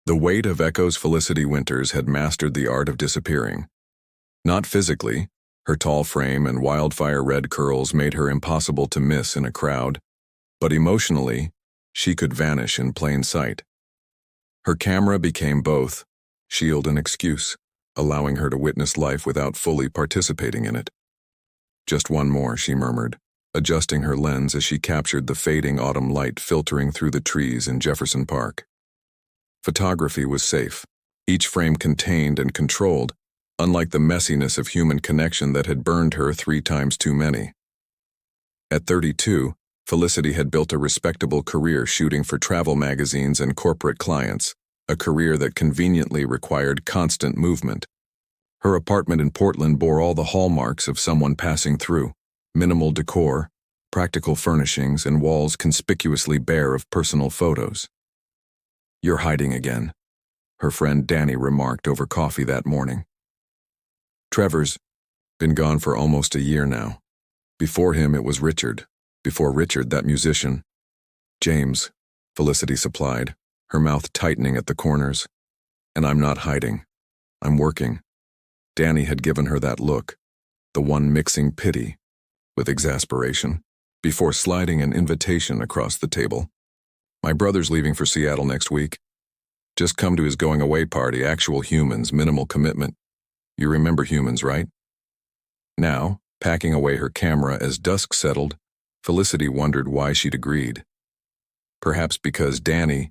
The weight of Echo's Felicity Winters had mastered the art of disappearing. Not physically, her tall frame and wildfire-red curls made her impossible to miss in a crowd, but emotionally, she could vanish in plain sight. Her camera became both shield and excuse, allowing her to witness life without fully participating in it. Just one more, she murmured, adjusting her lens as she captured the fading autumn light filtering through the trees in Jefferson Park. Photography was safe, each frame contained and controlled, unlike the messiness of human connection that had burned her 3 times too many. At 32, Felicity had built a respectable career shooting for travel magazines and corporate clients, a career that conveniently required constant movement. Her apartment in Portland bore all the hallmarks of someone passing through: minimal decor, practical furnishings, and walls conspicuously bare of personal photos. "You're hiding again," her friend Danny remarked over coffee that morning. Trevor's been gone for almost a year now. Before him it was Richard. Before Richard, that musician. "James," Felicity supplied, her mouth tightening at the corners. "And I'm not hiding. I'm working." Danny had given her that look, the one mixing pity with exasperation, before sliding an invitation across the table. "My brother's leaving for Seattle next week. Just come to his going-away party, actual humans, minimal commitment. You remember humans, right?" Now, packing away her camera as dusk settled, Felicity wondered why she'd agreed. Perhaps because Danny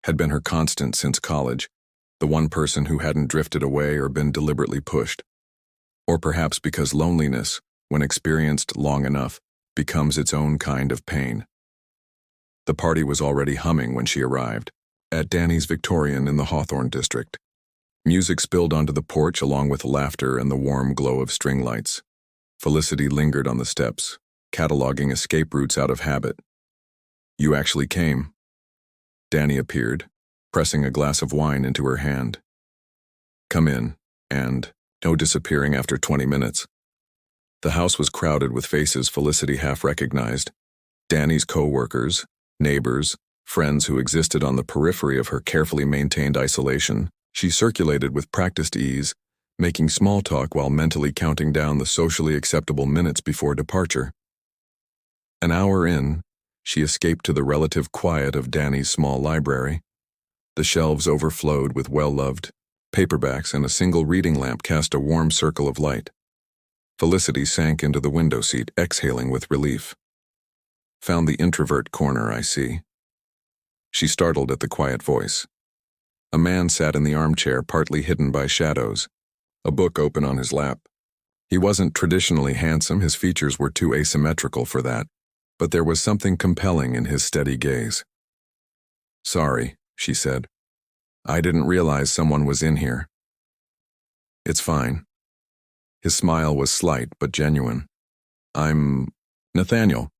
had been her constant since college, the one person who hadn't drifted away or been deliberately pushed. Or perhaps because loneliness, when experienced long enough, becomes its own kind of pain. The party was already humming when she arrived, at Danny's Victorian in the Hawthorne district. Music spilled onto the porch along with laughter and the warm glow of string lights. Felicity lingered on the steps, cataloging escape routes out of habit. "You actually came." Danny appeared, pressing a glass of wine into her hand. "Come in," and no disappearing after 20 minutes. The house was crowded with faces Felicity half recognized: Danny's co-workers, neighbors, friends who existed on the periphery of her carefully maintained isolation. She circulated with practiced ease, making small talk while mentally counting down the socially acceptable minutes before departure. An hour in, she escaped to the relative quiet of Danny's small library. The shelves overflowed with well-loved paperbacks, and a single reading lamp cast a warm circle of light. Felicity sank into the window seat, exhaling with relief. "Found the introvert corner, I see." She startled at the quiet voice. A man sat in the armchair, partly hidden by shadows, a book open on his lap. He wasn't traditionally handsome, his features were too asymmetrical for that, but there was something compelling in his steady gaze. "Sorry," she said. "I didn't realize someone was in here." "It's fine." His smile was slight but genuine. "I'm Nathaniel,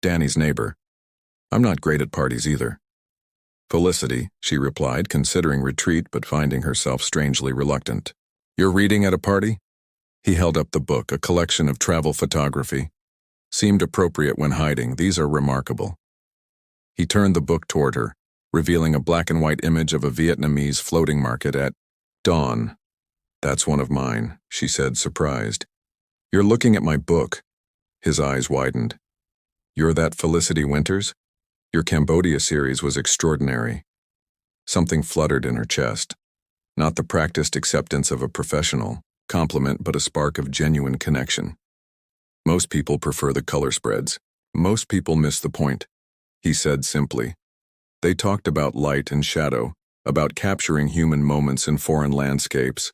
Danny's neighbor. I'm not great at parties either." "Felicity," she replied, considering retreat but finding herself strangely reluctant. "You're reading at a party?" He held up the book, a collection of travel photography. "Seemed appropriate when hiding. These are remarkable." He turned the book toward her, revealing a black and white image of a Vietnamese floating market at dawn. "That's one of mine," she said, surprised. "You're looking at my book." His eyes widened. "You're that Felicity Winters? Your Cambodia series was extraordinary." Something fluttered in her chest. Not the practiced acceptance of a professional compliment, but a spark of genuine connection. "Most people prefer the color spreads. Most people miss the point," he said simply. They talked about light and shadow, about capturing human moments in foreign landscapes.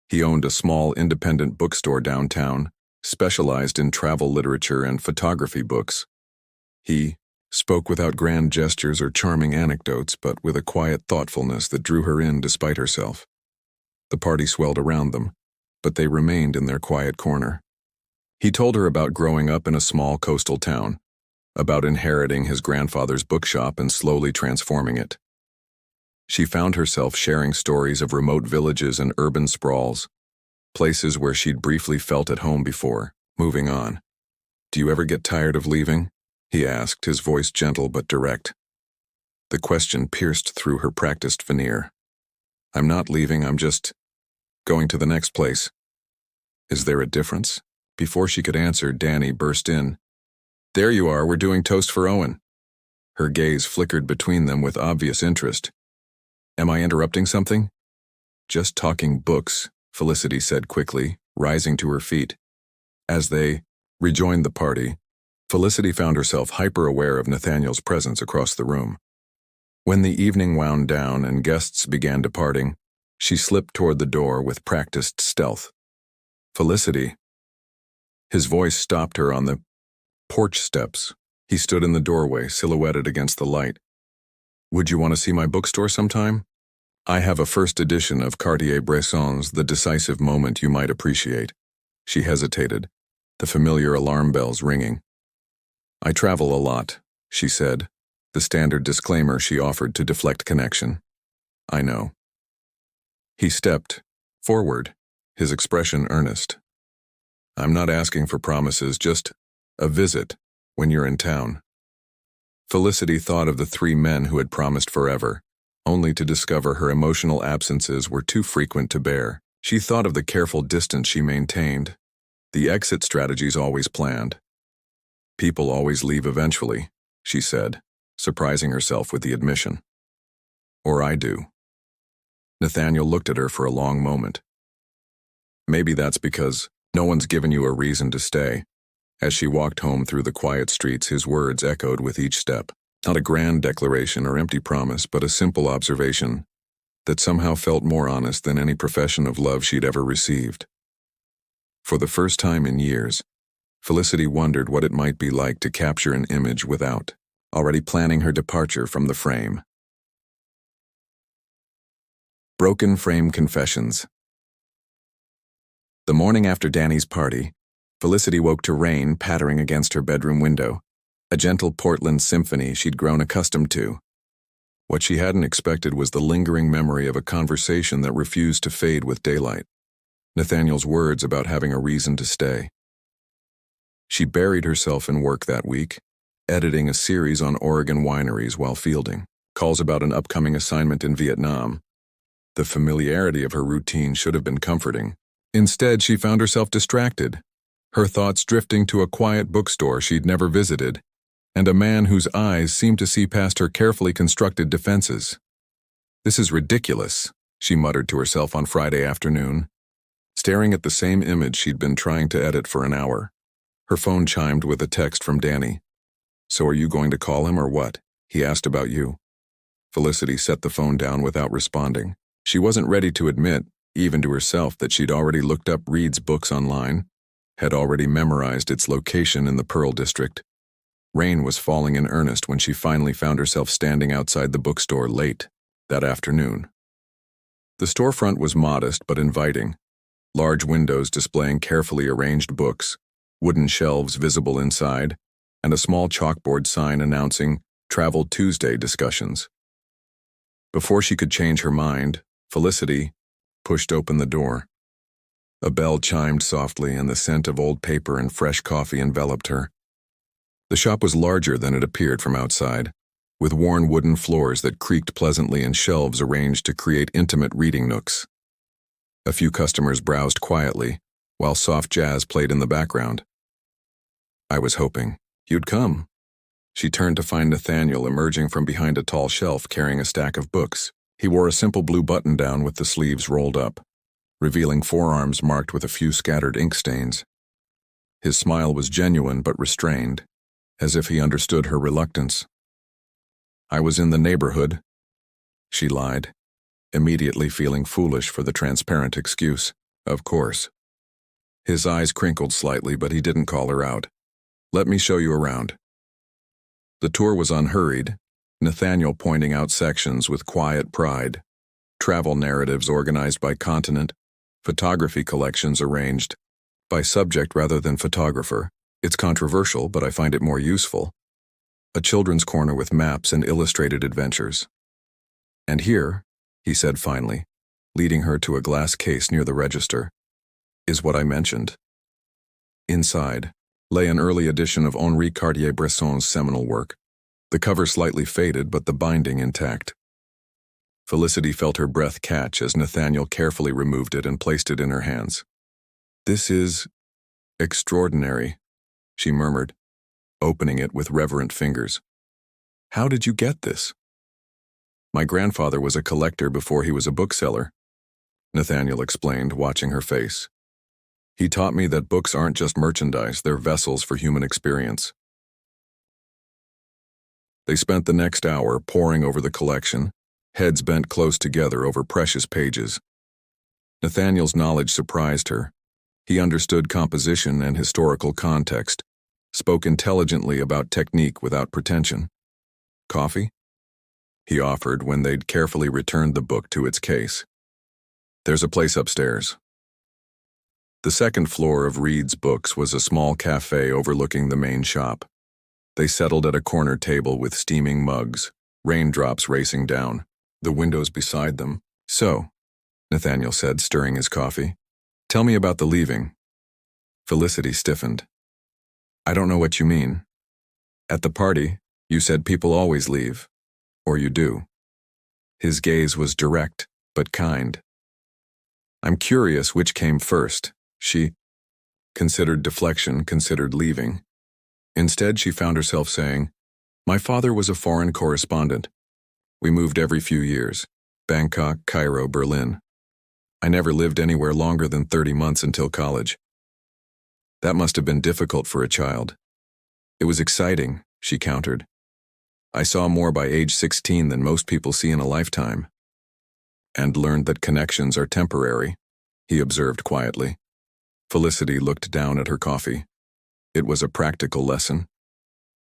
He owned a small independent bookstore downtown, specialized in travel literature and photography books. He spoke without grand gestures or charming anecdotes, but with a quiet thoughtfulness that drew her in despite herself. The party swelled around them, but they remained in their quiet corner. He told her about growing up in a small coastal town, about inheriting his grandfather's bookshop and slowly transforming it. She found herself sharing stories of remote villages and urban sprawls, places where she'd briefly felt at home before, moving on. "Do you ever get tired of leaving?" he asked, his voice gentle but direct. The question pierced through her practiced veneer. I'm not leaving, I'm just going to the next place. Is there a difference? Before she could answer, Danny burst in. There you are, we're doing toast for Owen. Her gaze flickered between them with obvious interest. Am I interrupting something? Just talking books, Felicity said quickly, rising to her feet. As they rejoined the party, Felicity found herself hyper-aware of Nathaniel's presence across the room. When the evening wound down and guests began departing, she slipped toward the door with practiced stealth. Felicity. His voice stopped her on the porch steps. He stood in the doorway, silhouetted against the light. Would you want to see my bookstore sometime? I have a first edition of Cartier-Bresson's The Decisive Moment you might appreciate. She hesitated, the familiar alarm bells ringing. I travel a lot, she said, the standard disclaimer she offered to deflect connection. I know. He stepped forward, his expression earnest. I'm not asking for promises, just a visit when you're in town. Felicity thought of the 3 men who had promised forever, only to discover her emotional absences were too frequent to bear. She thought of the careful distance she maintained, the exit strategies always planned. People always leave eventually, she said, surprising herself with the admission. Or I do. Nathaniel looked at her for a long moment. Maybe that's because no one's given you a reason to stay. As she walked home through the quiet streets, his words echoed with each step. Not a grand declaration or empty promise, but a simple observation that somehow felt more honest than any profession of love she'd ever received. For the first time in years, Felicity wondered what it might be like to capture an image without already planning her departure from the frame. Broken Frame Confessions. The morning after Danny's party, Felicity woke to rain pattering against her bedroom window, a gentle Portland symphony she'd grown accustomed to. What she hadn't expected was the lingering memory of a conversation that refused to fade with daylight. Nathaniel's words about having a reason to stay. She buried herself in work that week, editing a series on Oregon wineries while fielding calls about an upcoming assignment in Vietnam. The familiarity of her routine should have been comforting. Instead, she found herself distracted, her thoughts drifting to a quiet bookstore she'd never visited, and a man whose eyes seemed to see past her carefully constructed defenses. This is ridiculous, she muttered to herself on Friday afternoon, staring at the same image she'd been trying to edit for an hour. Her phone chimed with a text from Danny. So are you going to call him or what? He asked about you. Felicity set the phone down without responding. She wasn't ready to admit, even to herself, that she'd already looked up Reed's books online, had already memorized its location in the Pearl District. Rain was falling in earnest when she finally found herself standing outside the bookstore late that afternoon. The storefront was modest but inviting, large windows displaying carefully arranged books, wooden shelves visible inside, and a small chalkboard sign announcing Travel Tuesday discussions. Before she could change her mind, Felicity pushed open the door. A bell chimed softly, and the scent of old paper and fresh coffee enveloped her. The shop was larger than it appeared from outside, with worn wooden floors that creaked pleasantly and shelves arranged to create intimate reading nooks. A few customers browsed quietly, while soft jazz played in the background. I was hoping you'd come. She turned to find Nathaniel emerging from behind a tall shelf carrying a stack of books. He wore a simple blue button-down with the sleeves rolled up, revealing forearms marked with a few scattered ink stains. His smile was genuine but restrained, as if he understood her reluctance. I was in the neighborhood, she lied, immediately feeling foolish for the transparent excuse. Of course. His eyes crinkled slightly, but he didn't call her out. Let me show you around. The tour was unhurried, Nathaniel pointing out sections with quiet pride. Travel narratives organized by continent, photography collections arranged by subject rather than photographer. It's controversial, but I find it more useful. A children's corner with maps and illustrated adventures. And here, he said finally, leading her to a glass case near the register, is what I mentioned. Inside lay an early edition of Henri Cartier-Bresson's seminal work, the cover slightly faded but the binding intact. Felicity felt her breath catch as Nathaniel carefully removed it and placed it in her hands. "This is extraordinary," she murmured, opening it with reverent fingers. "How did you get this?" "My grandfather was a collector before he was a bookseller," Nathaniel explained, watching her face. "He taught me that books aren't just merchandise, they're vessels for human experience." They spent the next hour poring over the collection, heads bent close together over precious pages. Nathaniel's knowledge surprised her. He understood composition and historical context, spoke intelligently about technique without pretension. "Coffee?" he offered when they'd carefully returned the book to its case. "There's a place upstairs." The second floor of Reed's Books was a small cafe overlooking the main shop. They settled at a corner table with steaming mugs, raindrops racing down, the windows beside them. "So," Nathaniel said, stirring his coffee, "tell me about the leaving." Felicity stiffened. "I don't know what you mean. At the party, you said people always leave. Or you do." His gaze was direct, but kind. "I'm curious which came first." She considered deflection, considered leaving. Instead, she found herself saying, "My father was a foreign correspondent. We moved every few years. Bangkok, Cairo, Berlin. I never lived anywhere longer than 30 months until college. That must have been difficult for a child." "It was exciting," she countered. "I saw more by age 16 than most people see in a lifetime." "And learned that connections are temporary," he observed quietly. Felicity looked down at her coffee. It was a practical lesson.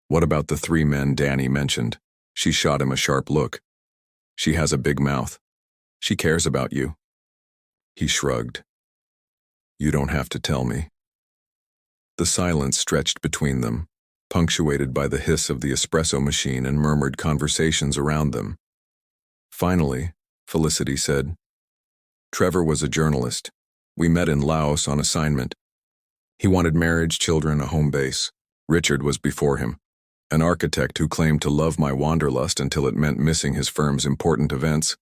"What about the 3 men Danny mentioned?" She shot him a sharp look. "She has a big mouth. She cares about you." He shrugged. "You don't have to tell me." The silence stretched between them, punctuated by the hiss of the espresso machine and murmured conversations around them. Finally, Felicity said, "Trevor was a journalist. We met in Laos on assignment. He wanted marriage, children, a home base. Richard was before him, an architect who claimed to love my wanderlust until it meant missing his firm's important events.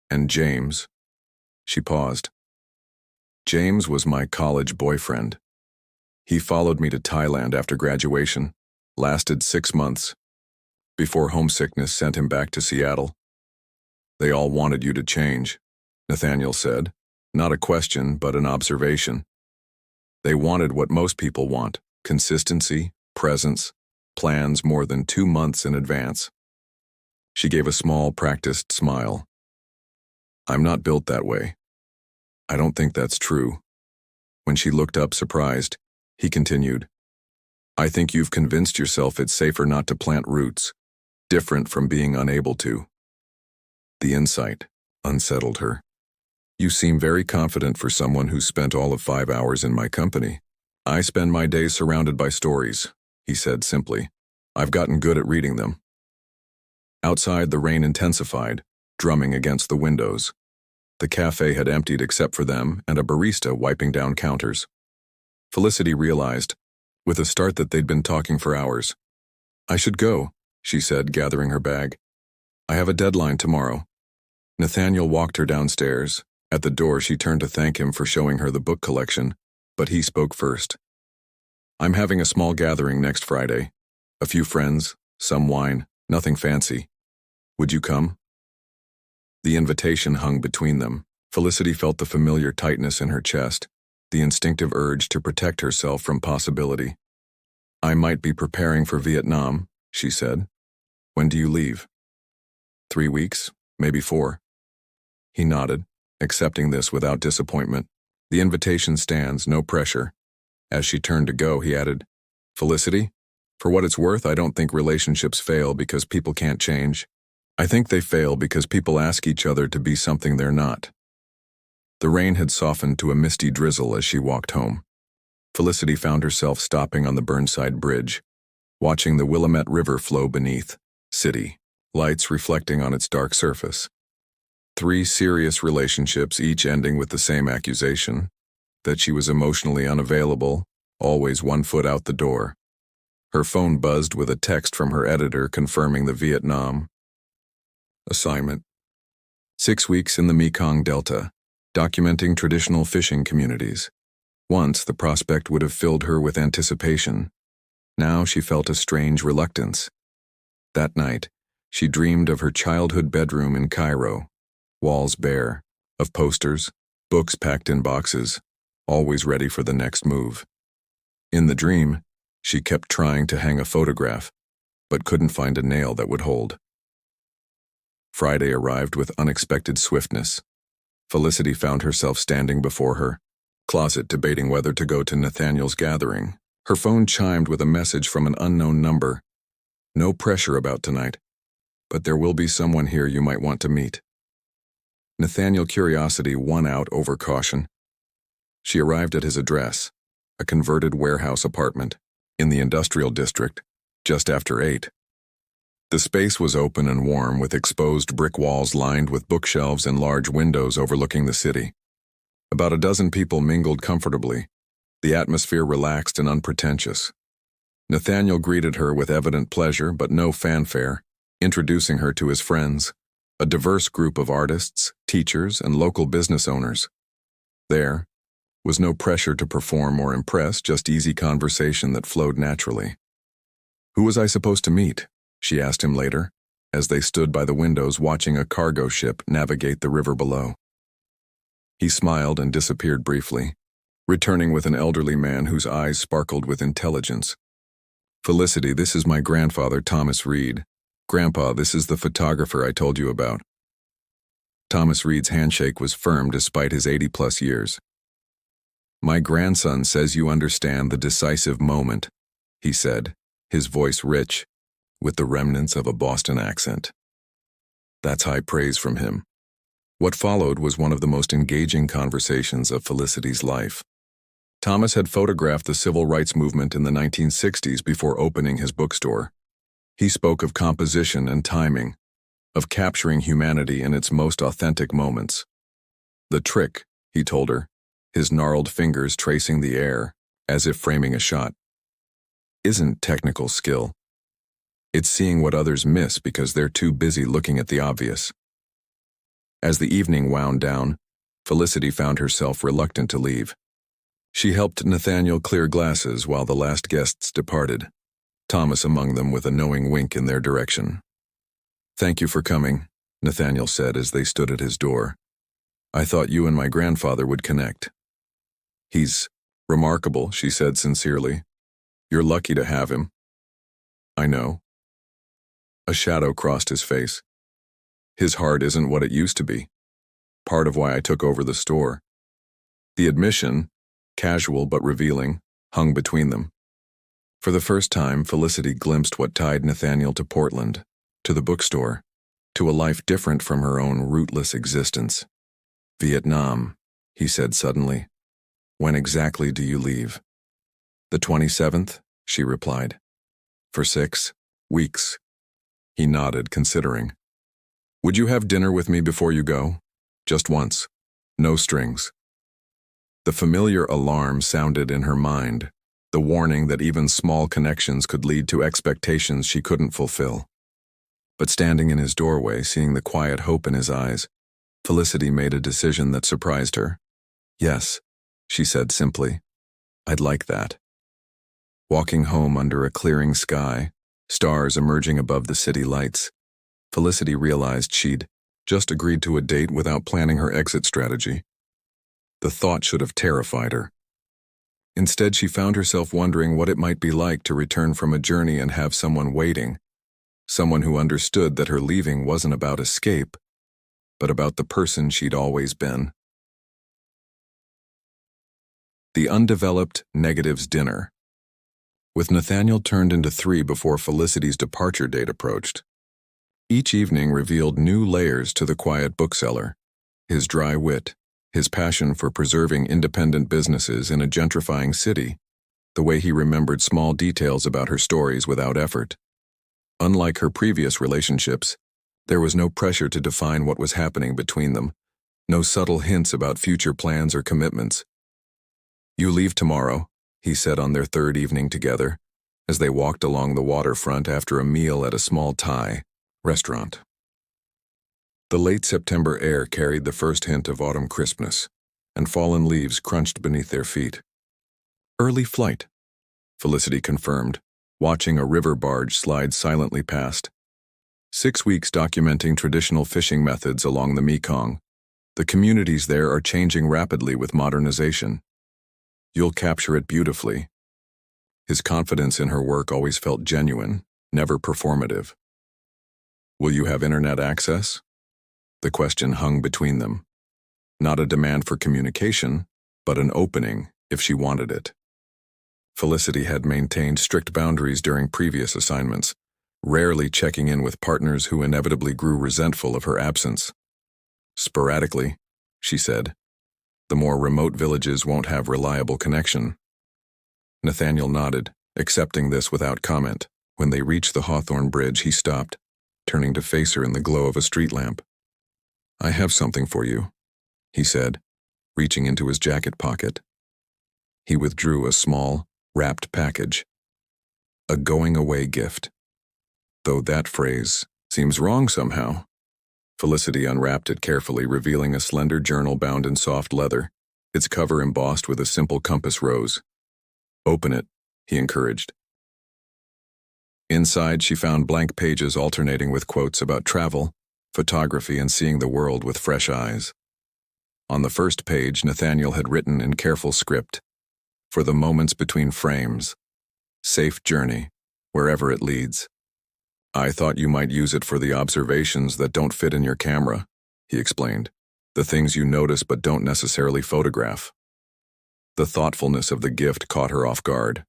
And James." She paused. "James was my college boyfriend. He followed me to Thailand after graduation, lasted 6 months, before homesickness sent him back to Seattle." "They all wanted you to change," Nathaniel said, not a question but an observation. "They wanted what most people want, consistency, presence, plans more than 2 months in advance." She gave a small, practiced smile. "I'm not built that way." "I don't think that's true." When she looked up surprised, he continued, "I think you've convinced yourself it's safer not to plant roots, different from being unable to." The insight unsettled her. "You seem very confident for someone who's spent all of 5 hours in my company." "I spend my days surrounded by stories," he said simply. "I've gotten good at reading them." Outside, the rain intensified, drumming against the windows. The cafe had emptied except for them and a barista wiping down counters. Felicity realized, with a start, that they'd been talking for hours. "I should go," she said, gathering her bag. "I have a deadline tomorrow." Nathaniel walked her downstairs. At the door, she turned to thank him for showing her the book collection, but he spoke first. "I'm having a small gathering next Friday. A few friends, some wine, nothing fancy. Would you come?" The invitation hung between them. Felicity felt the familiar tightness in her chest, the instinctive urge to protect herself from possibility. "I might be preparing for Vietnam," she said. "When do you leave?" 3 weeks, maybe 4. He nodded, accepting this without disappointment. "The invitation stands, no pressure." As she turned to go, he added, "Felicity, for what it's worth, I don't think relationships fail because people can't change. I think they fail because people ask each other to be something they're not." The rain had softened to a misty drizzle as she walked home. Felicity found herself stopping on the Burnside Bridge, watching the Willamette River flow beneath, city, lights reflecting on its dark surface. 3 serious relationships, each ending with the same accusation, that she was emotionally unavailable, always 1 foot out the door. Her phone buzzed with a text from her editor confirming the Vietnam assignment. 6 weeks in the Mekong Delta, documenting traditional fishing communities. Once, the prospect would have filled her with anticipation. Now she felt a strange reluctance. That night, she dreamed of her childhood bedroom in Cairo, walls bare, of posters, books packed in boxes, always ready for the next move. In the dream, she kept trying to hang a photograph, but couldn't find a nail that would hold. Friday arrived with unexpected swiftness. Felicity found herself standing before her closet debating whether to go to Nathaniel's gathering. Her phone chimed with a message from an unknown number. No pressure about tonight, but there will be someone here you might want to meet. Nathaniel's curiosity won out over caution. She arrived at his address, a converted warehouse apartment, in the industrial district, just after 8. The space was open and warm with exposed brick walls lined with bookshelves and large windows overlooking the city. About a dozen people mingled comfortably, the atmosphere relaxed and unpretentious. Nathaniel greeted her with evident pleasure but no fanfare, introducing her to his friends, a diverse group of artists, teachers, and local business owners. There was no pressure to perform or impress, just easy conversation that flowed naturally. "Who was I supposed to meet?" she asked him later, as they stood by the windows watching a cargo ship navigate the river below. He smiled and disappeared briefly, returning with an elderly man whose eyes sparkled with intelligence. "Felicity, this is my grandfather, Thomas Reed. Grandpa, this is the photographer I told you about." Thomas Reed's handshake was firm despite his 80-plus years. "My grandson says you understand the decisive moment," he said, his voice rich, with the remnants of a Boston accent. That's high praise from him. What followed was one of the most engaging conversations of Felicity's life. Thomas had photographed the civil rights movement in the 1960s before opening his bookstore. He spoke of composition and timing, of capturing humanity in its most authentic moments. The trick, he told her, his gnarled fingers tracing the air, as if framing a shot, isn't technical skill. It's seeing what others miss because they're too busy looking at the obvious. As the evening wound down, Felicity found herself reluctant to leave. She helped Nathaniel clear glasses while the last guests departed, Thomas among them with a knowing wink in their direction. "Thank you for coming," Nathaniel said as they stood at his door. "I thought you and my grandfather would connect." "He's remarkable," she said sincerely. "You're lucky to have him." "I know." A shadow crossed his face. "His heart isn't what it used to be. Part of why I took over the store." The admission, casual but revealing, hung between them. For the first time, Felicity glimpsed what tied Nathaniel to Portland, to the bookstore, to a life different from her own rootless existence. "Vietnam," he said suddenly. "When exactly do you leave?" "The 27th, she replied. "For 6 weeks. He nodded, considering. "Would you have dinner with me before you go? Just once. No strings." The familiar alarm sounded in her mind, the warning that even small connections could lead to expectations she couldn't fulfill. But standing in his doorway, seeing the quiet hope in his eyes, Felicity made a decision that surprised her. "Yes," she said simply. "I'd like that." Walking home under a clearing sky, stars emerging above the city lights, Felicity realized she'd just agreed to a date without planning her exit strategy. The thought should have terrified her. Instead, she found herself wondering what it might be like to return from a journey and have someone waiting, someone who understood that her leaving wasn't about escape, but about the person she'd always been. The undeveloped negatives dinner. With Nathaniel turned into 3 before Felicity's departure date approached. Each evening revealed new layers to the quiet bookseller, his dry wit, his passion for preserving independent businesses in a gentrifying city, the way he remembered small details about her stories without effort. Unlike her previous relationships, there was no pressure to define what was happening between them, no subtle hints about future plans or commitments. "You leave tomorrow," he said on their 3rd evening together, as they walked along the waterfront after a meal at a small Thai restaurant. The late September air carried the first hint of autumn crispness, and fallen leaves crunched beneath their feet. Early flight, Felicity confirmed, watching a river barge slide silently past. 6 weeks documenting traditional fishing methods along the Mekong. The communities there are changing rapidly with modernization. You'll capture it beautifully. His confidence in her work always felt genuine, never performative. Will you have internet access? The question hung between them. Not a demand for communication, but an opening if she wanted it. Felicity had maintained strict boundaries during previous assignments, rarely checking in with partners who inevitably grew resentful of her absence. Sporadically, she said, the more remote villages won't have reliable connection. Nathaniel nodded, accepting this without comment. When they reached the Hawthorne Bridge, he stopped, turning to face her in the glow of a street lamp. I have something for you, he said, reaching into his jacket pocket. He withdrew a small, wrapped package. A going-away gift. Though that phrase seems wrong somehow. Felicity unwrapped it carefully, revealing a slender journal bound in soft leather, its cover embossed with a simple compass rose. Open it, he encouraged. Inside, she found blank pages alternating with quotes about travel, photography, and seeing the world with fresh eyes. On the first page, Nathaniel had written in careful script, "For the moments between frames. Safe journey, wherever it leads. I thought you might use it for the observations that don't fit in your camera," he explained. "The things you notice but don't necessarily photograph." The thoughtfulness of the gift caught her off guard.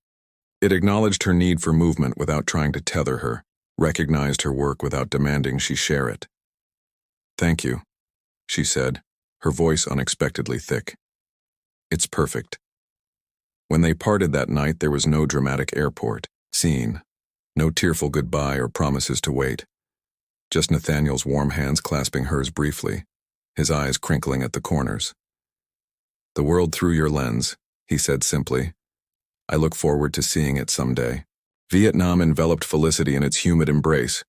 It acknowledged her need for movement without trying to tether her, recognized her work without demanding she share it. "Thank you," she said, her voice unexpectedly thick. "It's perfect." When they parted that night, there was no dramatic airport scene, no tearful goodbye or promises to wait. Just Nathaniel's warm hands clasping hers briefly, his eyes crinkling at the corners. "The world through your lens," he said simply. "I look forward to seeing it someday." Vietnam enveloped Felicity in its humid embrace,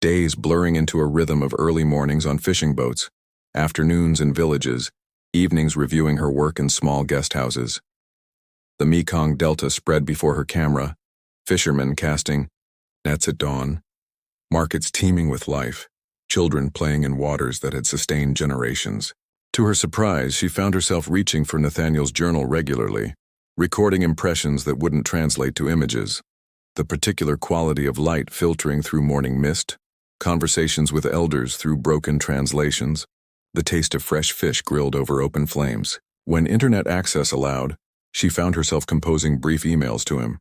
days blurring into a rhythm of early mornings on fishing boats, afternoons in villages, evenings reviewing her work in small guest houses. The Mekong Delta spread before her camera, fishermen casting nets at dawn, markets teeming with life, children playing in waters that had sustained generations. To her surprise, she found herself reaching for Nathaniel's journal regularly, recording impressions that wouldn't translate to images. The particular quality of light filtering through morning mist, conversations with elders through broken translations, the taste of fresh fish grilled over open flames. When internet access allowed, she found herself composing brief emails to him,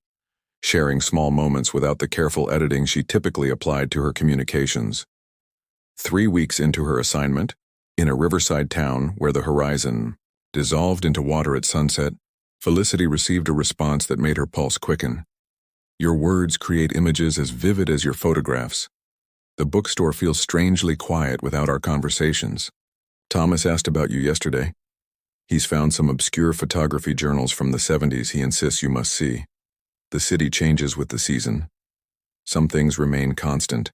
sharing small moments without the careful editing she typically applied to her communications. 3 weeks into her assignment, in a riverside town where the horizon dissolved into water at sunset, Felicity received a response that made her pulse quicken. "Your words create images as vivid as your photographs. The bookstore feels strangely quiet without our conversations. Thomas asked about you yesterday. He's found some obscure photography journals from the 70s he insists you must see. The city changes with the season. Some things remain constant.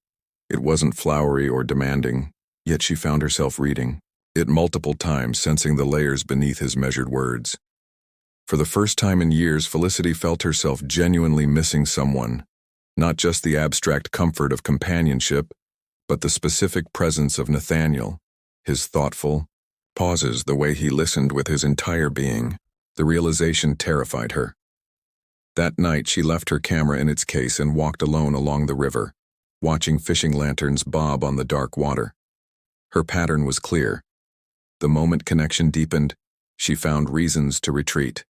It wasn't flowery or demanding, yet she found herself reading it multiple times, sensing the layers beneath his measured words. For the first time in years, Felicity felt herself genuinely missing someone, not just the abstract comfort of companionship, but the specific presence of Nathaniel, his thoughtful pauses, the way he listened with his entire being. The realization terrified her. That night, she left her camera in its case and walked alone along the river, watching fishing lanterns bob on the dark water. Her pattern was clear. The moment connection deepened, she found reasons to retreat.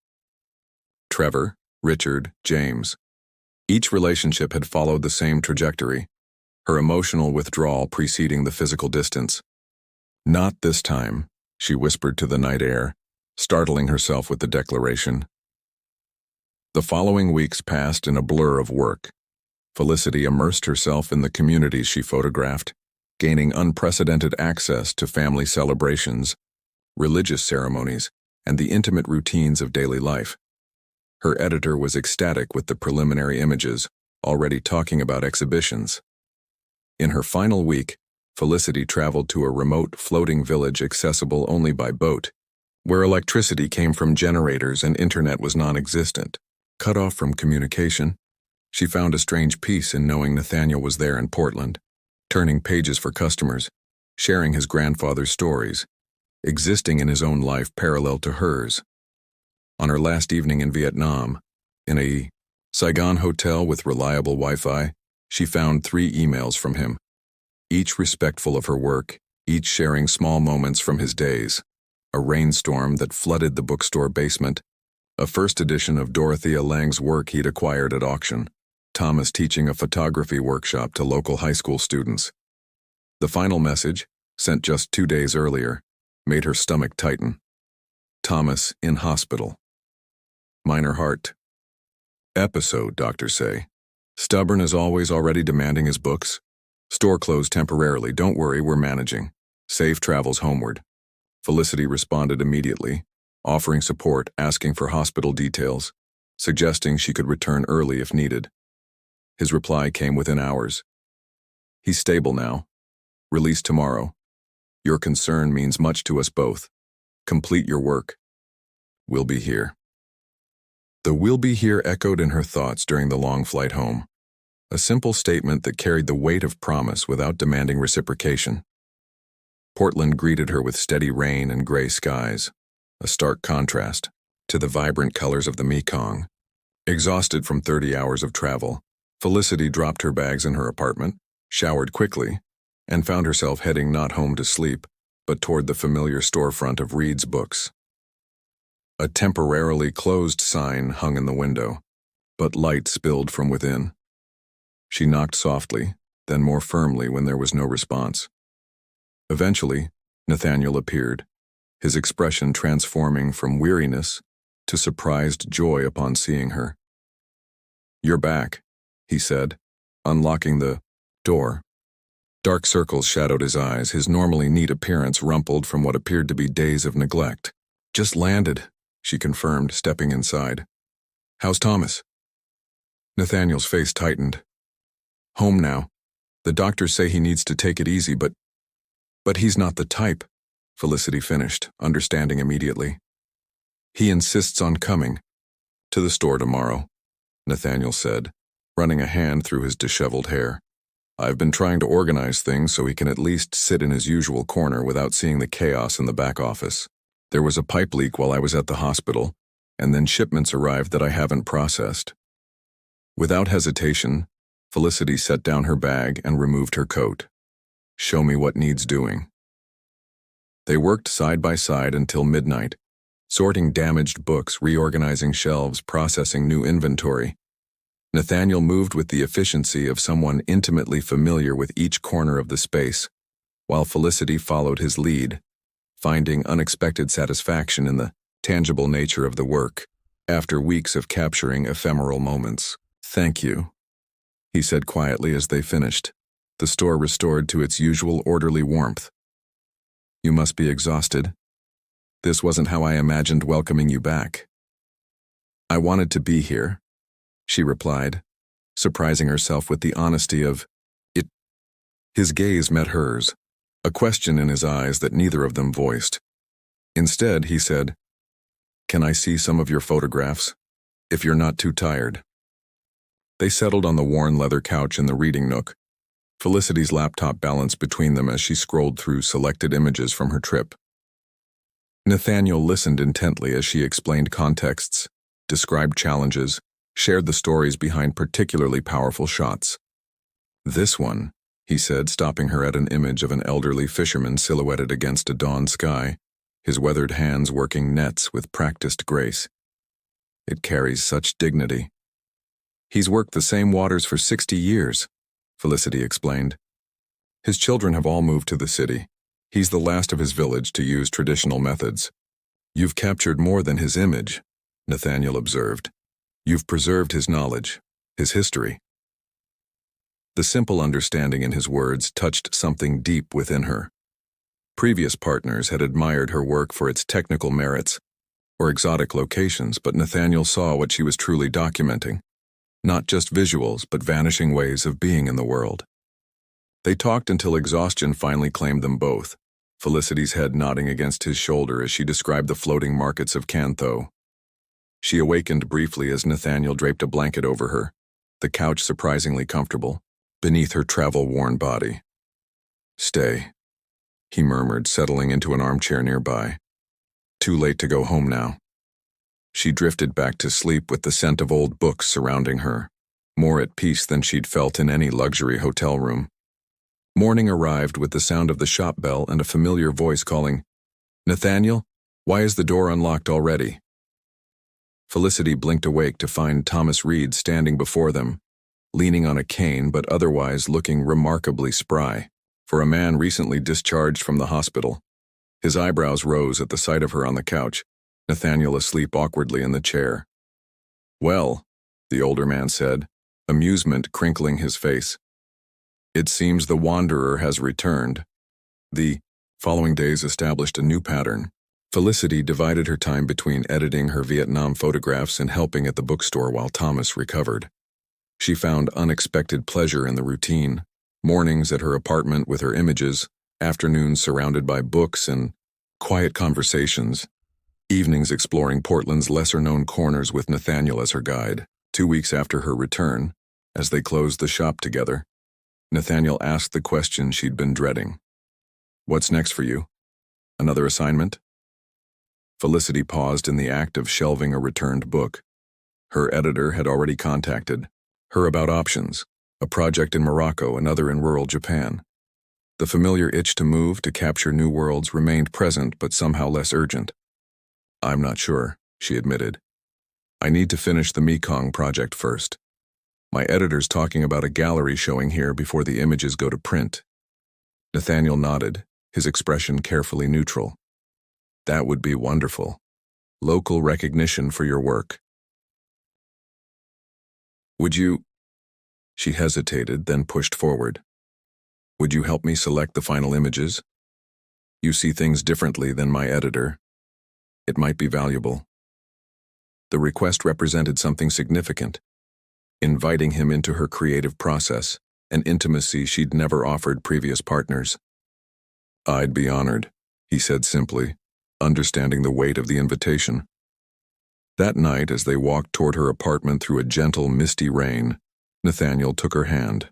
Trevor, Richard, James. Each relationship had followed the same trajectory, her emotional withdrawal preceding the physical distance. "Not this time," she whispered to the night air, startling herself with the declaration. The following weeks passed in a blur of work. Felicity immersed herself in the communities she photographed, gaining unprecedented access to family celebrations, religious ceremonies, and the intimate routines of daily life. Her editor was ecstatic with the preliminary images, already talking about exhibitions. In her final week, Felicity traveled to a remote, floating village accessible only by boat, where electricity came from generators and internet was non-existent. Cut off from communication, she found a strange peace in knowing Nathaniel was there in Portland, turning pages for customers, sharing his grandfather's stories, existing in his own life parallel to hers. On her last evening in Vietnam, in a Saigon hotel with reliable Wi-Fi, she found 3 emails from him, each respectful of her work, each sharing small moments from his days. A rainstorm that flooded the bookstore basement, a first edition of Dorothea Lange's work he'd acquired at auction, Thomas teaching a photography workshop to local high school students. The final message, sent just 2 days earlier, made her stomach tighten. Thomas in hospital. Minor heart episode, doctors say. Stubborn as always, already demanding his books. Store closed temporarily. Don't worry, we're managing. Safe travels homeward. Felicity responded immediately, offering support, asking for hospital details, suggesting she could return early if needed. His reply came within hours. He's stable now. Release tomorrow. Your concern means much to us both. Complete your work. We'll be here. The "we'll be here" echoed in her thoughts during the long flight home. A simple statement that carried the weight of promise without demanding reciprocation. Portland greeted her with steady rain and gray skies, a stark contrast to the vibrant colors of the Mekong. Exhausted from 30 hours of travel, Felicity dropped her bags in her apartment, showered quickly, and found herself heading not home to sleep, but toward the familiar storefront of Reed's Books. A temporarily closed sign hung in the window, but light spilled from within. She knocked softly, then more firmly when there was no response. Eventually, Nathaniel appeared, his expression transforming from weariness to surprised joy upon seeing her. "You're back," he said, unlocking the door. Dark circles shadowed his eyes, his normally neat appearance rumpled from what appeared to be days of neglect. "Just landed," she confirmed, stepping inside. "How's Thomas?" Nathaniel's face tightened. "Home now. The doctors say he needs to take it easy, but he's not the type," Felicity finished, understanding immediately. "He insists on coming." "To the store tomorrow," Nathaniel said, running a hand through his disheveled hair. "I've been trying to organize things so he can at least sit in his usual corner without seeing the chaos in the back office. There was a pipe leak while I was at the hospital, and then shipments arrived that I haven't processed." Without hesitation, Felicity set down her bag and removed her coat. "Show me what needs doing." They worked side by side until midnight, sorting damaged books, reorganizing shelves, processing new inventory. Nathaniel moved with the efficiency of someone intimately familiar with each corner of the space, while Felicity followed his lead, finding unexpected satisfaction in the tangible nature of the work, after weeks of capturing ephemeral moments. "Thank you," he said quietly as they finished, the store restored to its usual orderly warmth. "You must be exhausted. This wasn't how I imagined welcoming you back." "I wanted to be here," she replied, surprising herself with the honesty of it. His gaze met hers, a question in his eyes that neither of them voiced. Instead, he said, "Can I see some of your photographs, if you're not too tired?" They settled on the worn leather couch in the reading nook, Felicity's laptop balanced between them as she scrolled through selected images from her trip. Nathaniel listened intently as she explained contexts, described challenges, shared the stories behind particularly powerful shots. "This one," he said, stopping her at an image of an elderly fisherman silhouetted against a dawn sky, his weathered hands working nets with practiced grace. "It carries such dignity." "He's worked the same waters for 60 years, Felicity explained. "His children have all moved to the city. He's the last of his village to use traditional methods." "You've captured more than his image," Nathaniel observed. "You've preserved his knowledge, his history." The simple understanding in his words touched something deep within her. Previous partners had admired her work for its technical merits or exotic locations, but Nathaniel saw what she was truly documenting. Not just visuals, but vanishing ways of being in the world. They talked until exhaustion finally claimed them both, Felicity's head nodding against his shoulder as she described the floating markets of Cantho. She awakened briefly as Nathaniel draped a blanket over her, the couch surprisingly comfortable, beneath her travel-worn body. "Stay," he murmured, settling into an armchair nearby. "Too late to go home now." She drifted back to sleep with the scent of old books surrounding her, more at peace than she'd felt in any luxury hotel room. Morning arrived with the sound of the shop bell and a familiar voice calling, "Nathaniel, why is the door unlocked already?" Felicity blinked awake to find Thomas Reed standing before them, leaning on a cane but otherwise looking remarkably spry. For a man recently discharged from the hospital, his eyebrows rose at the sight of her on the couch, Nathaniel asleep awkwardly in the chair. "Well," the older man said, amusement crinkling his face. "It seems the wanderer has returned." The following days established a new pattern. Felicity divided her time between editing her Vietnam photographs and helping at the bookstore while Thomas recovered. She found unexpected pleasure in the routine, mornings at her apartment with her images, afternoons surrounded by books and quiet conversations, evenings exploring Portland's lesser-known corners with Nathaniel as her guide. 2 weeks after her return, as they closed the shop together, Nathaniel asked the question she'd been dreading. "What's next for you? Another assignment?" Felicity paused in the act of shelving a returned book. Her editor had already contacted her about options, a project in Morocco, another in rural Japan. The familiar itch to move, to capture new worlds, remained present but somehow less urgent. "I'm not sure," she admitted. "I need to finish the Mekong project first. My editor's talking about a gallery showing here before the images go to print." Nathaniel nodded, his expression carefully neutral. "That would be wonderful. Local recognition for your work." "Would you—" She hesitated, then pushed forward. "Would you help me select the final images? You see things differently than my editor. It might be valuable." The request represented something significant, inviting him into her creative process, an intimacy she'd never offered previous partners. "I'd be honored," he said simply, understanding the weight of the invitation. That night, as they walked toward her apartment through a gentle, misty rain, Nathaniel took her hand.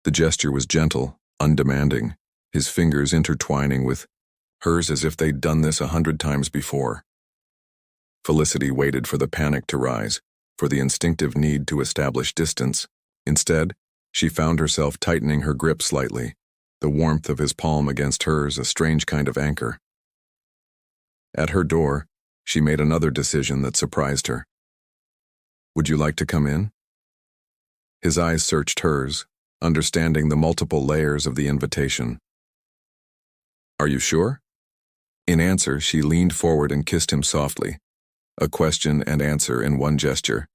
The gesture was gentle, undemanding, his fingers intertwining with hers as if they'd done this 100 times before. Felicity waited for the panic to rise, for the instinctive need to establish distance. Instead, she found herself tightening her grip slightly, the warmth of his palm against hers a strange kind of anchor. At her door, she made another decision that surprised her. "Would you like to come in?" His eyes searched hers, understanding the multiple layers of the invitation. "Are you sure?" In answer, she leaned forward and kissed him softly, a question and answer in one gesture.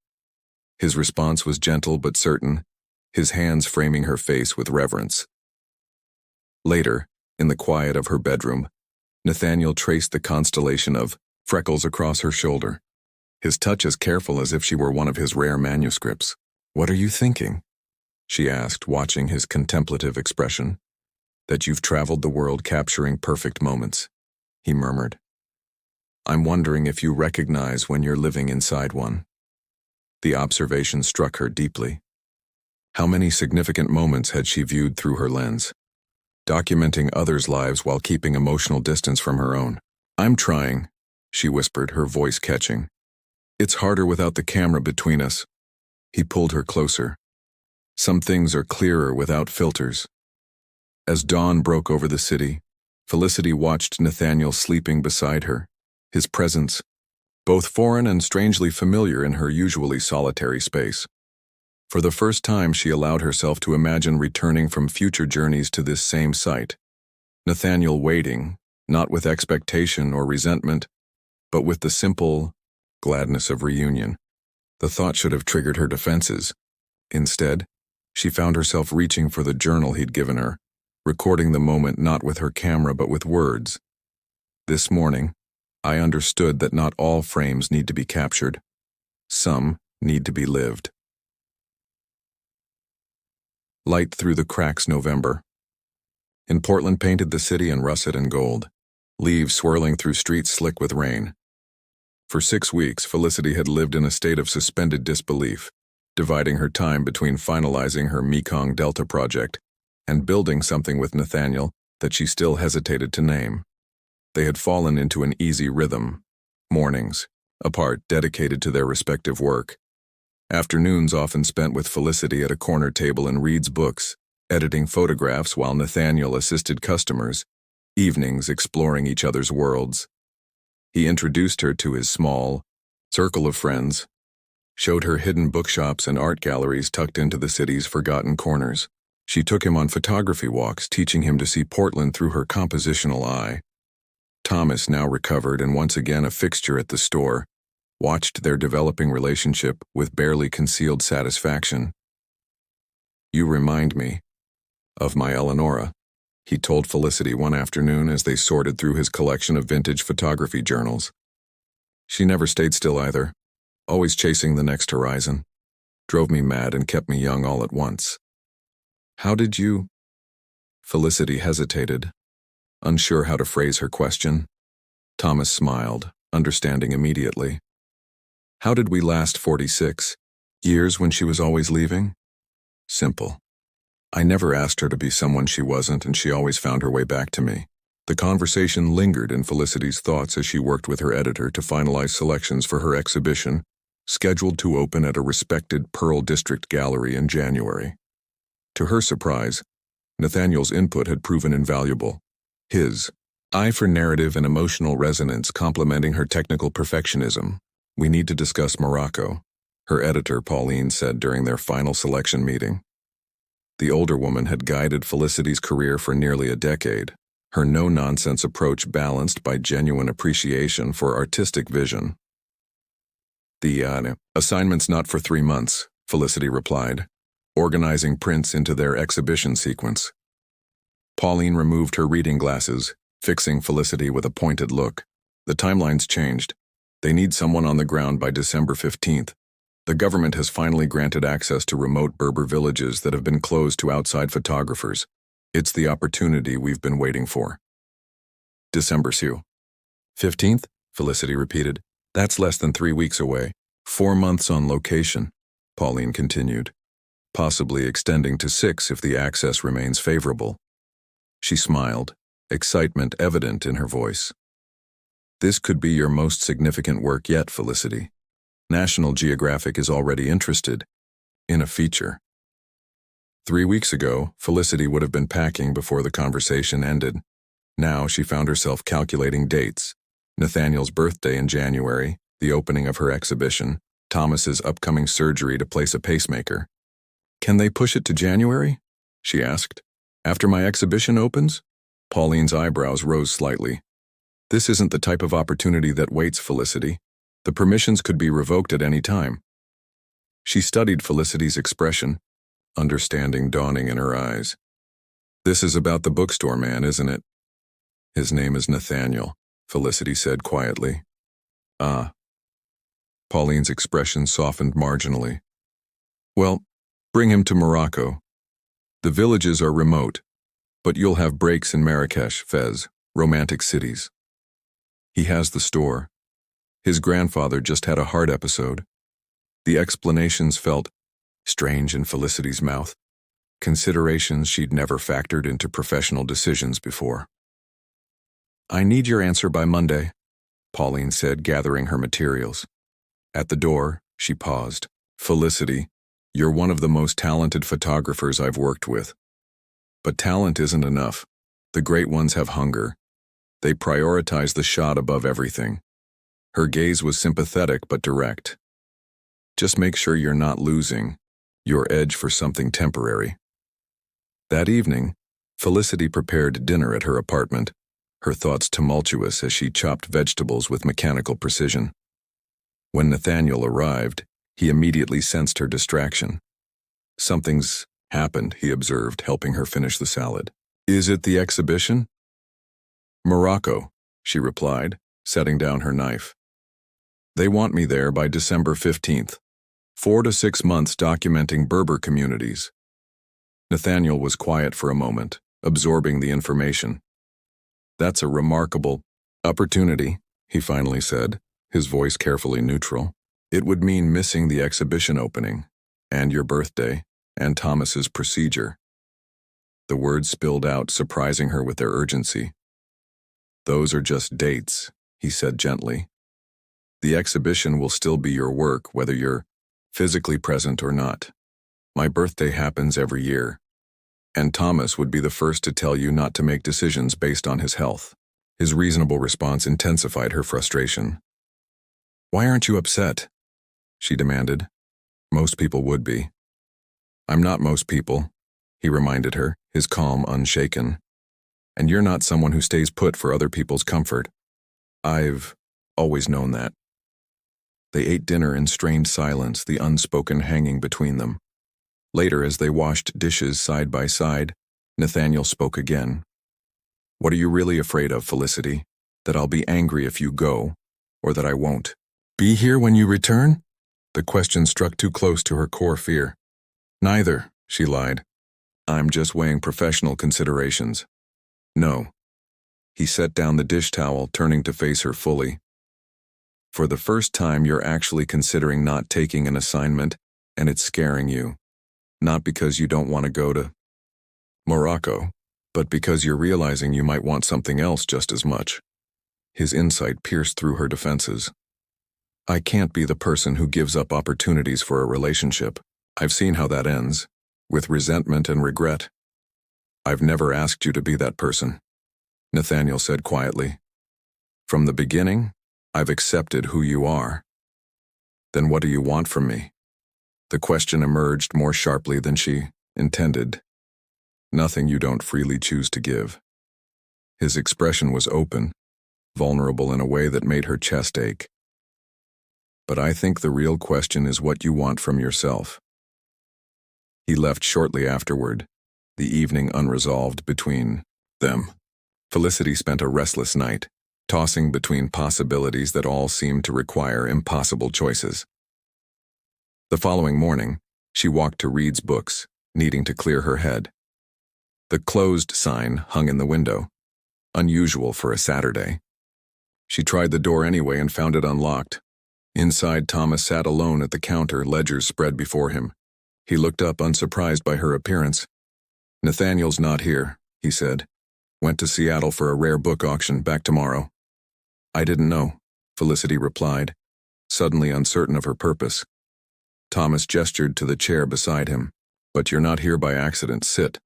His response was gentle but certain, his hands framing her face with reverence. Later, in the quiet of her bedroom, Nathaniel traced the constellation of freckles across her shoulder, his touch as careful as if she were one of his rare manuscripts. "What are you thinking?" she asked, watching his contemplative expression. "That you've traveled the world capturing perfect moments," he murmured. "I'm wondering if you recognize when you're living inside one." The observation struck her deeply. How many significant moments had she viewed through her lens, documenting others' lives while keeping emotional distance from her own? "I'm trying," she whispered, her voice catching. "It's harder without the camera between us." He pulled her closer. "Some things are clearer without filters." As dawn broke over the city, Felicity watched Nathaniel sleeping beside her, his presence both foreign and strangely familiar in her usually solitary space. For the first time, she allowed herself to imagine returning from future journeys to this same site. Nathaniel waiting, not with expectation or resentment, but with the simple gladness of reunion. The thought should have triggered her defenses. Instead, she found herself reaching for the journal he'd given her, recording the moment not with her camera but with words. "This morning, I understood that not all frames need to be captured. Some need to be lived." Light through the cracks, November. In Portland painted the city in russet and gold, leaves swirling through streets slick with rain. For 6 weeks, Felicity had lived in a state of suspended disbelief, dividing her time between finalizing her Mekong Delta project and building something with Nathaniel that she still hesitated to name. They had fallen into an easy rhythm. Mornings, apart, dedicated to their respective work. Afternoons often spent with Felicity at a corner table in Reed's books, editing photographs while Nathaniel assisted customers, evenings exploring each other's worlds. He introduced her to his small circle of friends, showed her hidden bookshops and art galleries tucked into the city's forgotten corners. She took him on photography walks, teaching him to see Portland through her compositional eye. Thomas, now recovered and once again a fixture at the store, watched their developing relationship with barely concealed satisfaction. "You remind me of my Eleonora," he told Felicity one afternoon as they sorted through his collection of vintage photography journals. "She never stayed still either, always chasing the next horizon. Drove me mad and kept me young all at once." "How did you—" Felicity hesitated, unsure how to phrase her question. Thomas smiled, understanding immediately. "How did we last 46 years when she was always leaving? Simple. I never asked her to be someone she wasn't, and she always found her way back to me." The conversation lingered in Felicity's thoughts as she worked with her editor to finalize selections for her exhibition, scheduled to open at a respected Pearl District gallery in January. To her surprise, Nathaniel's input had proven invaluable, his eye for narrative and emotional resonance complementing her technical perfectionism. "We need to discuss Morocco," her editor Pauline said during their final selection meeting. The older woman had guided Felicity's career for nearly a decade, her no-nonsense approach balanced by genuine appreciation for artistic vision. "The assignment's not for 3 months," Felicity replied, organizing prints into their exhibition sequence. Pauline removed her reading glasses, fixing Felicity with a pointed look. "The timeline's changed. They need someone on the ground by December 15th. The government has finally granted access to remote Berber villages that have been closed to outside photographers. It's the opportunity we've been waiting for." "December 15th, Felicity repeated. "That's less than 3 weeks away. 4 months on location," Pauline continued, "possibly extending to 6 if the access remains favorable." She smiled, excitement evident in her voice. "This could be your most significant work yet, Felicity. National Geographic is already interested in a feature." 3 weeks ago, Felicity would have been packing before the conversation ended. Now she found herself calculating dates: Nathaniel's birthday in January, the opening of her exhibition, Thomas's upcoming surgery to place a pacemaker. "Can they push it to January?" she asked. "After my exhibition opens?" Pauline's eyebrows rose slightly. "This isn't the type of opportunity that waits, Felicity. The permissions could be revoked at any time." She studied Felicity's expression, understanding dawning in her eyes. "This is about the bookstore man, isn't it?" "His name is Nathaniel," Felicity said quietly. "Ah." Pauline's expression softened marginally. "Well, bring him to Morocco. The villages are remote, but you'll have breaks in Marrakesh, Fez, romantic cities. He has the store. His grandfather just had a heart episode." The explanations felt strange in Felicity's mouth, considerations she'd never factored into professional decisions before. "I need your answer by Monday," Pauline said, gathering her materials. At the door, she paused. "Felicity, you're one of the most talented photographers I've worked with. But talent isn't enough. The great ones have hunger. They prioritize the shot above everything." Her gaze was sympathetic but direct. "Just make sure you're not losing your edge for something temporary." That evening, Felicity prepared dinner at her apartment, her thoughts tumultuous as she chopped vegetables with mechanical precision. When Nathaniel arrived, he immediately sensed her distraction. "Something's happened," he observed, helping her finish the salad. "Is it the exhibition?" "Morocco," she replied, setting down her knife. "They want me there by December 15th. 4 to 6 months documenting Berber communities." Nathaniel was quiet for a moment, absorbing the information. That's a remarkable opportunity, he finally said, his voice carefully neutral. It would mean missing the exhibition opening, and your birthday, and Thomas's procedure. The words spilled out, surprising her with their urgency. Those are just dates, he said gently. The exhibition will still be your work, whether you're physically present or not. My birthday happens every year, and Thomas would be the first to tell you not to make decisions based on his health. His reasonable response intensified her frustration. Why aren't you upset? She demanded. Most people would be. I'm not most people, he reminded her, his calm unshaken. And you're not someone who stays put for other people's comfort. I've always known that. They ate dinner in strained silence, the unspoken hanging between them. Later, as they washed dishes side by side, Nathaniel spoke again. What are you really afraid of, Felicity? That I'll be angry if you go, or that I won't? Be here when you return? The question struck too close to her core fear. Neither, she lied. I'm just weighing professional considerations. No. He set down the dish towel, turning to face her fully. For the first time, you're actually considering not taking an assignment, and it's scaring you. Not because you don't want to go to Morocco, but because you're realizing you might want something else just as much. His insight pierced through her defenses. I can't be the person who gives up opportunities for a relationship. I've seen how that ends, with resentment and regret. I've never asked you to be that person, Nathaniel said quietly. From the beginning, I've accepted who you are. Then what do you want from me? The question emerged more sharply than she intended. Nothing you don't freely choose to give. His expression was open, vulnerable in a way that made her chest ache. But I think the real question is what you want from yourself. He left shortly afterward, the evening unresolved between them. Felicity spent a restless night, tossing between possibilities that all seemed to require impossible choices. The following morning, she walked to Reed's books, needing to clear her head. The closed sign hung in the window, unusual for a Saturday. She tried the door anyway and found it unlocked. Inside, Thomas sat alone at the counter, ledgers spread before him. He looked up, unsurprised by her appearance. Nathaniel's not here, he said. Went to Seattle for a rare book auction, back tomorrow. I didn't know, Felicity replied, suddenly uncertain of her purpose. Thomas gestured to the chair beside him. But you're not here by accident, sit.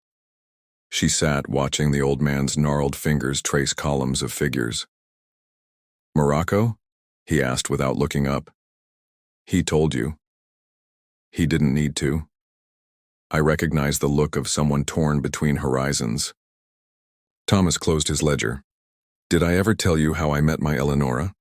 She sat, watching the old man's gnarled fingers trace columns of figures. Morocco? He asked without looking up. He told you. He didn't need to. I recognized the look of someone torn between horizons. Thomas closed his ledger. Did I ever tell you how I met my Eleonora?